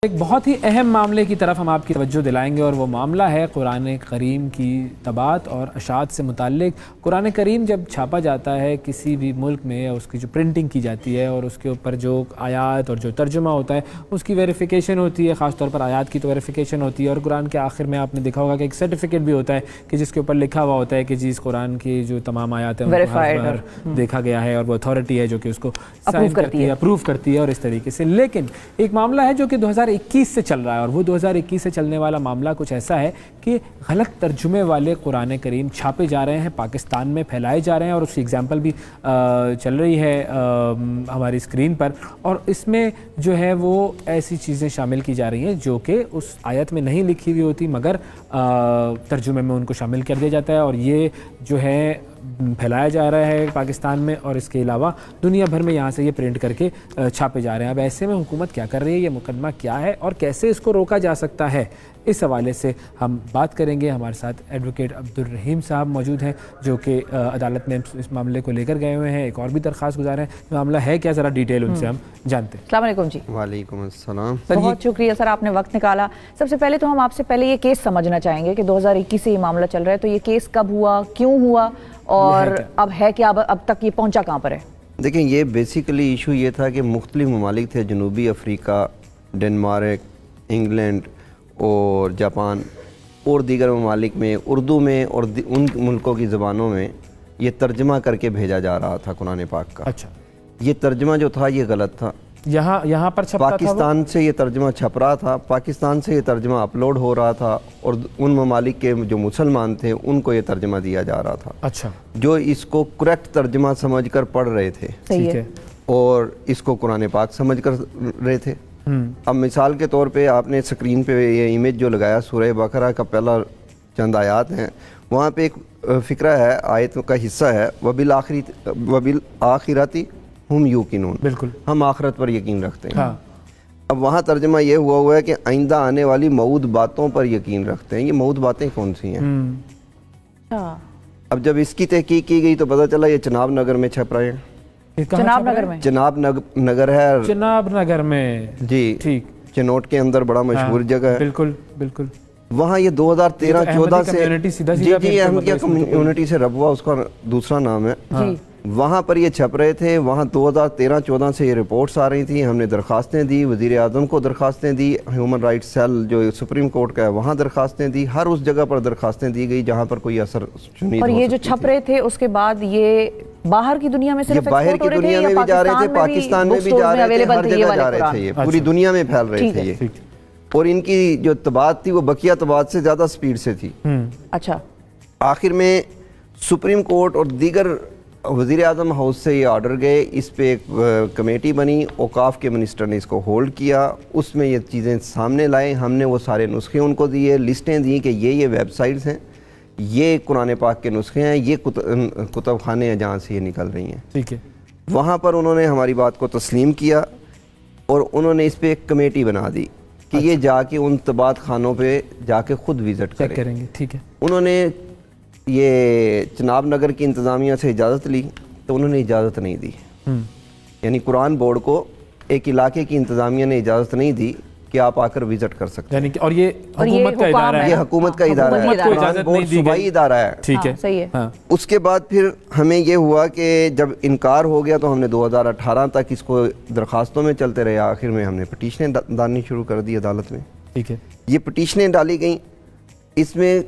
ایک بہت ہی اہم معاملے کی طرف ہم آپ کی توجہ دلائیں گے اور وہ معاملہ ہے قرآن کریم کی طباعت اور اشاعت سے متعلق۔ قرآن کریم جب چھاپا جاتا ہے کسی بھی ملک میں، اس کی جو پرنٹنگ کی جاتی ہے اور اس کے اوپر جو آیات اور جو ترجمہ ہوتا ہے اس کی ویریفیکیشن ہوتی ہے، خاص طور پر آیات کی تو ویریفیکیشن ہوتی ہے، اور قرآن کے آخر میں آپ نے دیکھا ہوگا کہ ایک سرٹیفکیٹ بھی ہوتا ہے کہ جس کے اوپر لکھا ہوا ہوتا ہے کہ جی اس قرآن کی جو تمام آیات ہیں ان کو ہر بار دیکھا گیا ہے اور وہ اتھارٹی ہے جو کہ اس کو سائن کرتی ہے، اپروو کرتی ہے اور اس طریقے سے۔ لیکن ایک معاملہ ہے جو کہ 2021 سے چل رہا ہے اور وہ 2021 سے چلنے والا معاملہ کچھ ایسا ہے کہ غلط ترجمے والے قرآن کریم چھاپے جا رہے ہیں، پاکستان میں پھیلائے جا رہے ہیں، اور اس کی اگزامپل بھی چل رہی ہے ہماری اسکرین پر، اور اس میں جو ہے وہ ایسی چیزیں شامل کی جا رہی ہیں جو کہ اس آیت میں نہیں لکھی ہوئی ہوتی مگر ترجمے میں ان کو شامل کر دیا جاتا ہے، اور یہ جو ہے پھیلایا جا رہا ہے پاکستان میں، اور اس کے علاوہ دنیا بھر میں یہاں سے یہ پرنٹ کر کے چھاپے جا رہے ہیں۔ اب ایسے میں حکومت کیا کر رہی ہے، یہ مقدمہ کیا ہے اور کیسے اس کو روکا جا سکتا ہے، اس حوالے سے ہم بات کریں گے۔ ہمارے ساتھ ایڈوکیٹ عبدالرحیم صاحب موجود ہیں جو کہ عدالت میں اس معاملے کو لے کر گئے ہوئے ہیں، ایک اور بھی درخواست گزار ہیں۔ معاملہ ہے کیا، ذرا ڈیٹیل ان سے ہم جانتے ہیں۔ السلام علیکم جی۔ وعلیکم السلام۔ بہت شکریہ سر، آپ نے وقت نکالا۔ سب سے پہلے تو ہم آپ سے پہلے یہ کیس سمجھنا چاہیں گے کہ 2021 سے یہ معاملہ چل رہا ہے، تو یہ کیس کب ہوا، کیوں ہوا، اور اب ہے کیا، اب تک یہ پہنچا کہاں پر ہے؟ دیکھیں، یہ بیسیکلی ایشو یہ تھا کہ مختلف ممالک تھے، جنوبی افریقہ، ڈنمارک، انگلینڈ اور جاپان اور دیگر ممالک میں اردو میں اور ان ملکوں کی زبانوں میں یہ ترجمہ کر کے بھیجا جا رہا تھا قرآن پاک کا۔ اچھا، یہ ترجمہ جو تھا یہ غلط تھا، یہاں پر چھپتا تھا، پاکستان سے یہ ترجمہ چھپ رہا تھا، پاکستان سے یہ ترجمہ اپلوڈ ہو رہا تھا، اور ان ممالک کے جو مسلمان تھے ان کو یہ ترجمہ دیا جا رہا تھا، اچھا، جو اس کو کریکٹ ترجمہ سمجھ کر پڑھ رہے تھے ٹھیک ہے، اور اس کو قرآن پاک سمجھ کر رہے تھے۔ اب مثال کے طور پہ آپ نے سکرین پہ یہ امیج جو لگایا، سورہ بقرہ کا پہلا چند آیات ہیں، وہاں پہ ایک فقرہ ہے، آیت کا حصہ ہے، وَبِالْآخِرَةِ ہم یوقنون، بالکل، ہم آخرت پر یقین رکھتے ہیں۔ ہاں، اب وہاں ترجمہ یہ ہوا ہے کہ آئندہ آنے والی موعود باتوں پر یقین رکھتے ہیں۔ یہ موعود باتیں کون سی ہیں؟ اب جب اس کی تحقیق کی گئی تو پتہ چلا یہ چناب نگر میں چھپ رہے ہیں۔ جناب نگر میں، چناب نگر ہے، جناب نگر میں، جی ٹھیک، چنوٹ کے اندر بڑا مشہور جگہ ہے، بالکل بالکل۔ وہاں یہ 2013-14 سے جی احمدیہ کمیونٹی سے ربوہ اس کا دوسرا نام ہے، وہاں پر یہ چھپ رہے تھے۔ وہاں 2013-14 سے یہ رپورٹس آ رہی تھیں، ہم نے درخواستیں دی، وزیر اعظم کو درخواستیں دی، ہیومن رائٹس سیل جو سپریم کورٹ کا ہے وہاں درخواستیں دی، ہر اس جگہ پر درخواستیں دی گئی جہاں پر کوئی اثر شنید ہو اور یہ جو سکتی چھپ رہے تھے اس کے بعد یہ باہر کی دنیا میں صرف باہر کی دنیا میں بھی جا رہے تھے، پاکستان میں بھی جا رہے تھے، ہر جگہ جا رہے تھے، یہ پوری دنیا میں پھیل رہے تھے یہ، اور ان کی جو طباعت تھی وہ بقیہ طباعت سے زیادہ سپیڈ سے تھی۔ اچھا، آخر میں سپریم کورٹ اور دیگر وزیر اعظم ہاؤس سے یہ آرڈر گئے، اس پہ ایک کمیٹی بنی، اوقاف کے منسٹر نے اس کو ہولڈ کیا، اس میں یہ چیزیں سامنے لائے، ہم نے وہ سارے نسخے ان کو دیے، لسٹیں دیں کہ یہ ویب سائٹس ہیں، یہ قرآن پاک کے نسخے ہیں، یہ کتب خانے ہیں جہاں سے یہ نکل رہی ہیں، ٹھیک ہے۔ وہاں پر انہوں نے ہماری بات کو تسلیم کیا اور انہوں نے اس پہ ایک کمیٹی بنا دی کہ یہ جا کے ان طباعت خانوں پہ جا کے خود وزٹ کریں گے، ٹھیک ہے۔ انہوں نے یہ چناب نگر کی انتظامیہ سے اجازت لی تو انہوں نے اجازت نہیں دی، یعنی قرآن بورڈ کو ایک علاقے کی انتظامیہ نے اجازت نہیں دی کہ آپ آ کر وزٹ کر سکتے ہیں، اور یہ حکومت کا ادارہ ہے، یہ حکومت کا ادارہ ہے، قرآن بورڈ صوبائی ادارہ ہے، ٹھیک ہے، صحیح ہے۔ اس کے بعد پھر ہمیں یہ ہوا کہ جب انکار ہو گیا تو ہم نے 2018 تک اس کو درخواستوں میں چلتے رہے، آخر میں ہم نے پٹیشنیں ڈالنی شروع کر دی عدالت میں، ٹھیک ہے۔ یہ پٹیشنیں ڈالی گئیں، اس میں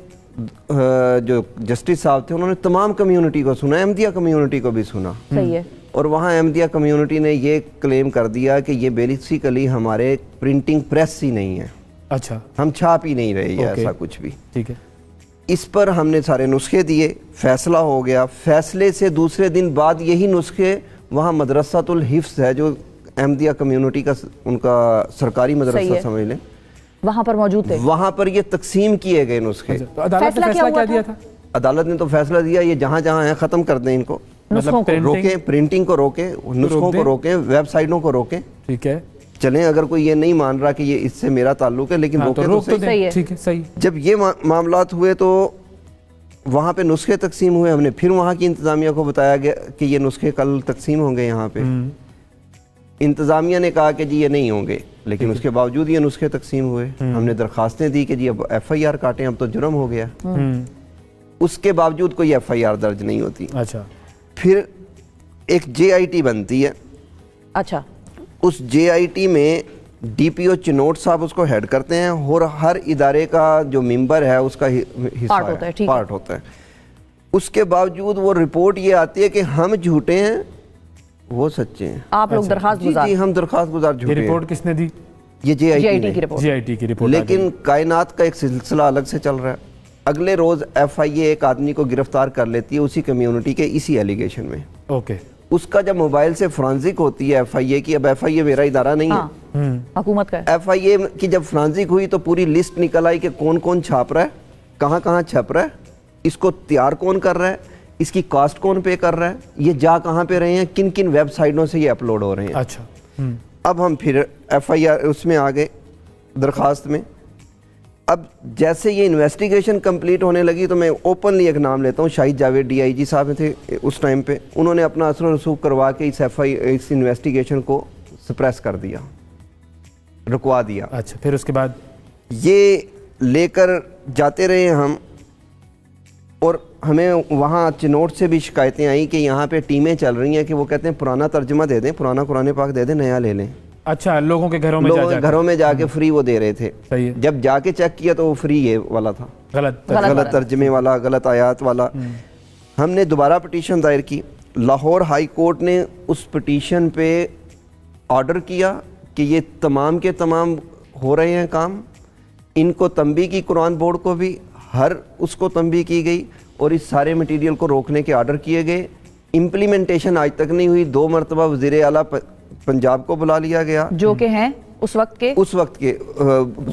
جو جسٹس صاحب تھے انہوں نے تمام کمیونٹی کو سنا، احمدیہ کمیونٹی کو بھی سنا، صحیح ہے، اور وہاں احمدیہ کمیونٹی نے یہ کلیم کر دیا کہ یہ بیسیکلی ہمارے پرنٹنگ پریس ہی نہیں ہے، اچھا، ہم چھاپ ہی نہیں رہے یہ ایسا کچھ بھی، ٹھیک ہے۔ اس پر ہم نے سارے نسخے دیے، فیصلہ ہو گیا، فیصلے سے دوسرے دن بعد یہی نسخے وہاں مدرسۃ الحفظ ہے جو احمدیہ کمیونٹی کا ان کا سرکاری مدرسہ سمجھ لیں، وہاں پر موجود تھے، وہاں پر یہ تقسیم کیے گئے نسخے۔ عدالت نے فیصلہ کیا دیا تھا؟ عدالت نے تو فیصلہ دیا یہ جہاں جہاں ہیں ختم کر دیں، ان کو روکیں، پرنٹنگ کو روکیں، نسخوں کو روکیں، ویب سائٹوں کو روکیں، ٹھیک ہے۔ چلیں اگر کوئی یہ نہیں مان رہا کہ یہ اس سے میرا تعلق ہے لیکن روکیں تو صحیح، ٹھیک ہے، صحیح۔ جب یہ معاملات ہوئے تو وہاں پہ نسخے تقسیم ہوئے، ہم نے پھر وہاں کی انتظامیہ کو بتایا گیا کہ یہ نسخے کل تقسیم ہوں گے یہاں پہ، انتظامیہ نے کہا کہ جی یہ نہیں ہوں گے، لیکن اس کے باوجود یہ نسخے تقسیم ہوئے. ہم نے درخواستیں دی کہ جی اب ایف آئی آر کاٹیں، اب تو جرم ہو گیا. اس کے باوجود کوئی ایف آئی آر درج نہیں ہوتی. اچھا. پھر ایک جے آئی ٹی بنتی ہے. اچھا. اس جے آئی ٹی میں ڈی پی او چنوٹ صاحب اس کو ہیڈ کرتے ہیں، اور ہر ادارے کا جو ممبر ہے اس کا حصہ پارٹ ہوتا ہے. اس کے باوجود وہ رپورٹ یہ آتی ہے کہ ہم جھوٹے ہیں وہ سچے ہیں. آپ لوگ درخواست گزار؟ جی ہم درخواست گزار جھوٹے ہیں. یہ رپورٹ کس نے دی؟ یہ جے آئی ٹی کی رپورٹ. لیکن کائنات کا ایک سلسلہ الگ سے چل رہا ہے. اگلے روز ایف آئی اے ایک آدمی کو گرفتار کر لیتی ہے اسی کمیونٹی کے اسی ایلیگیشن میں. اوکے. اس کا جب موبائل سے فرانزک ہوتی ہے ایف آئی اے کی، اب ایف آئی اے میرا ادارہ نہیں ہے، حکومت کا ہے. ایف آئی اے کی جب فرانزک ہوئی تو پوری لسٹ نکل آئی کہ کون کون چھاپ رہا ہے، کہاں کہاں چھپ رہا ہے، اس کو تیار کون کر رہا ہے، اس کی کاسٹ کون پے کر رہا ہے، یہ جا کہاں پہ رہے ہیں، کن کن ویب سائٹوں سے یہ اپلوڈ ہو رہے ہیں. اچھا. اب ہم پھر ایف آئی آر اس میں آ گئے درخواست میں. اب جیسے یہ انویسٹیگیشن کمپلیٹ ہونے لگی تو میں اوپنلی ایک نام لیتا ہوں، شاہد جاوید ڈی آئی جی صاحب تھے اس ٹائم پہ، انہوں نے اپنا اثر و رسوخ کروا کے اس انویسٹیگیشن کو سپریس کر دیا، رکوا دیا. اچھا. پھر اس کے بعد یہ لے کر جاتے رہے ہم، اور ہمیں وہاں چنوٹ سے بھی شکایتیں آئیں کہ یہاں پہ ٹیمیں چل رہی ہیں کہ وہ کہتے ہیں پرانا ترجمہ دے دیں، پرانا قرآن پاک دے دیں، نیا لے لیں. اچھا. لوگوں کے گھروں میں جا کے فری وہ دے رہے تھے. جب جا کے چیک کیا تو وہ فری یہ والا تھا، غلط ترجمے والا، غلط آیات والا. ہم نے دوبارہ پٹیشن دائر کی. لاہور ہائی کورٹ نے اس پٹیشن پہ آرڈر کیا کہ یہ تمام کے تمام ہو رہے ہیں کام. ان کو تنبیہ کی، قرآن بورڈ کو بھی ہر اس کو تنبیہ کی گئی، اور اس سارے مٹیریل کو روکنے کے آرڈر کیے گئے. امپلیمنٹیشن آج تک نہیں ہوئی. 2 مرتبہ وزیر اعلیٰ پنجاب کو بلا لیا گیا، جو کہ ہیں اس وقت کے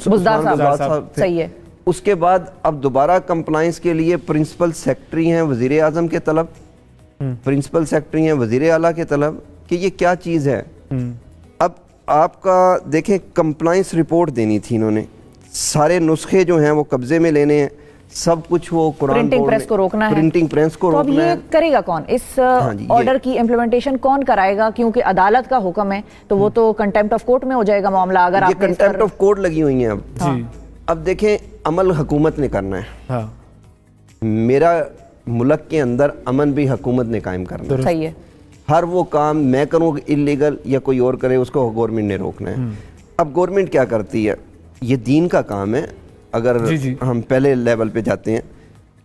بزدار صاحب تھے. صحیح ہے. اس کے بعد اب دوبارہ کمپلائنس کے لیے پرنسپل سیکرٹری ہیں وزیر اعظم کے طلب، پرنسپل سیکرٹری ہیں وزیر اعلیٰ کے طلب، کہ یہ کیا چیز ہے. اب آپ کا دیکھیں کمپلائنس رپورٹ دینی تھی انہوں نے، سارے نسخے جو ہیں وہ قبضے میں لینے ہیں، سب کچھ وہ قرآن پرنٹنگ پریس کو روکنا ہے. پرنٹنگ پریس کو تو اب روکنا ہے. یہ کرے گا کون؟ اس آرڈر کی امپلیمنٹیشن کون کرائے گا؟ کیونکہ عدالت کا حکم ہے تو وہ تو کنٹیمپٹ آف کورٹ میں ہو جائے گا معاملہ. اگر آپ کنٹیمپٹ آف کورٹ لگی ہوئی ہیں اب دیکھیں عمل حکومت نے کرنا ہے. میرا ملک کے اندر امن بھی حکومت نے قائم کرنا ہے. صحیح ہے. ہر وہ کام میں کروں انلیگل یا کوئی اور کرے اس کو گورنمنٹ نے روکنا ہے. اب گورنمنٹ کیا کرتی ہے؟ یہ دین کا کام ہے. اگر ہم پہلے لیول پہ جاتے ہیں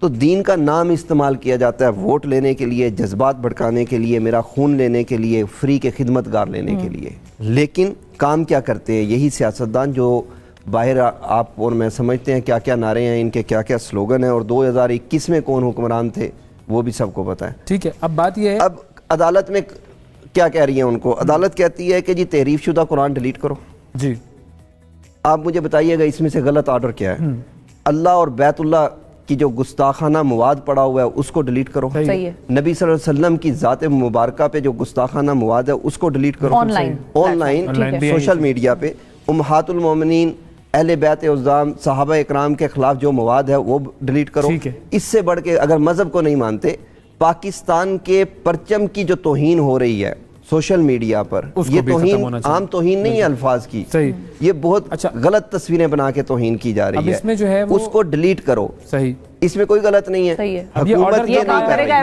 تو دین کا نام استعمال کیا جاتا ہے ووٹ لینے کے لیے، جذبات بھڑکانے کے لیے، میرا خون لینے کے لیے، فری کے خدمتگار لینے کے لیے. لیکن کام کیا کرتے ہیں یہی سیاستدان جو باہر آپ اور میں سمجھتے ہیں کیا کیا نعرے ہیں ان کے، کیا کیا سلوگن ہیں، اور 2021 میں کون حکمران تھے وہ بھی سب کو پتہ ہے. ٹھیک ہے. اب بات یہ ہے، اب عدالت میں کیا کہہ رہی ہیں ان کو؟ عدالت کہتی ہے کہ جی تحریف شدہ قرآن ڈیلیٹ کرو. جی آپ مجھے بتائیے گا اس میں سے غلط آرڈر کیا ہے؟ اللہ اور بیت اللہ کی جو گستاخانہ مواد پڑا ہوا ہے اس کو ڈیلیٹ کرو. صحیح ہے. نبی صلی اللہ علیہ وسلم کی ذات مبارکہ پہ جو گستاخانہ مواد ہے اس کو ڈیلیٹ کرو. آن لائن سوشل میڈیا پہ امہات المومنین، اہل بیت عظام، صحابہ اکرام کے خلاف جو مواد ہے وہ ڈیلیٹ کرو. اس سے بڑھ کے اگر مذہب کو نہیں مانتے، پاکستان کے پرچم کی جو توہین ہو رہی ہے سوشل میڈیا پر، یہ توہین عام توہین نہیں ہے الفاظ کی، یہ بہت غلط تصویریں بنا کے توہین کی جا رہی ہے، اس کو ڈیلیٹ کرو. صحیح. اس میں کوئی غلط نہیں ہے. حکومت یہ نہیں کرے گا.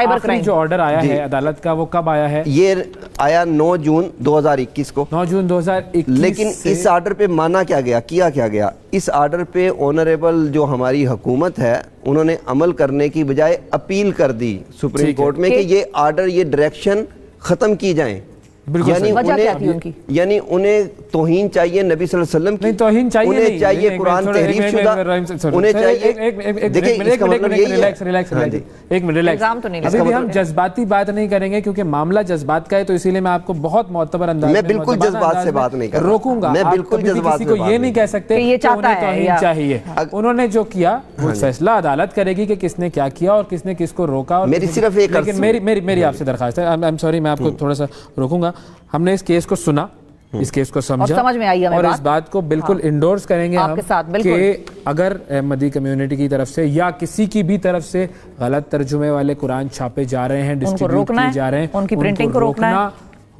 آخری جو آرڈر آیا ہے عدالت کا وہ کب آیا ہے؟ یہ آیا 9 جون 2021 کو. 9 جون 2021. لیکن اس آرڈر پہ مانا کیا گیا، کیا گیا؟ اس آرڈر پہ آنریبل جو ہماری حکومت ہے انہوں نے عمل کرنے کی بجائے اپیل کر دی سپریم کورٹ میں کہ یہ آرڈر، یہ ڈائریکشن ختم کی جائیں. یعنی انہیں توہین چاہیے نبی صلی اللہ علیہ وسلم کی، توہین چاہیے، انہیں چاہیے قرآن تحریف شدہ، انہیں چاہیے. دیکھیں اس کا مطلب یہی ہے. ایک منٹ ریلیکس. ابھی بھی ہم جذباتی بات نہیں کریں گے کیونکہ معاملہ جذبات کا ہے، تو اسی لیے میں آپ کو بہت معتبر انداز میں بالکل جذبات سے بات نہیں کر رہا، روکوں گا. میں بالکل جذبات سے کسی کو یہ نہیں کہہ سکتے کہ انہیں توہین چاہیے. انہوں نے جو کیا وہ فیصلہ عدالت کرے گی کہ کس نے کیا کیا اور کس نے کس کو روکا. میری صرف ایک، لیکن میری آپ سے درخواست ہے، آئی ایم سوری، میں آپ کو تھوڑا سا روکوں گا. ہم نے اس کیس کو سنا، اس کیس کو سمجھا اور اس بات کو بالکل انڈورس کریں گے ہم کہ اگر احمدی کمیونٹی کی طرف سے یا کسی کی بھی طرف سے غلط ترجمے والے قرآن چھاپے جا رہے ہیں، ڈسٹریبیوٹ کیے جا رہے ہیں، ان کی پرنٹنگ کو روکنا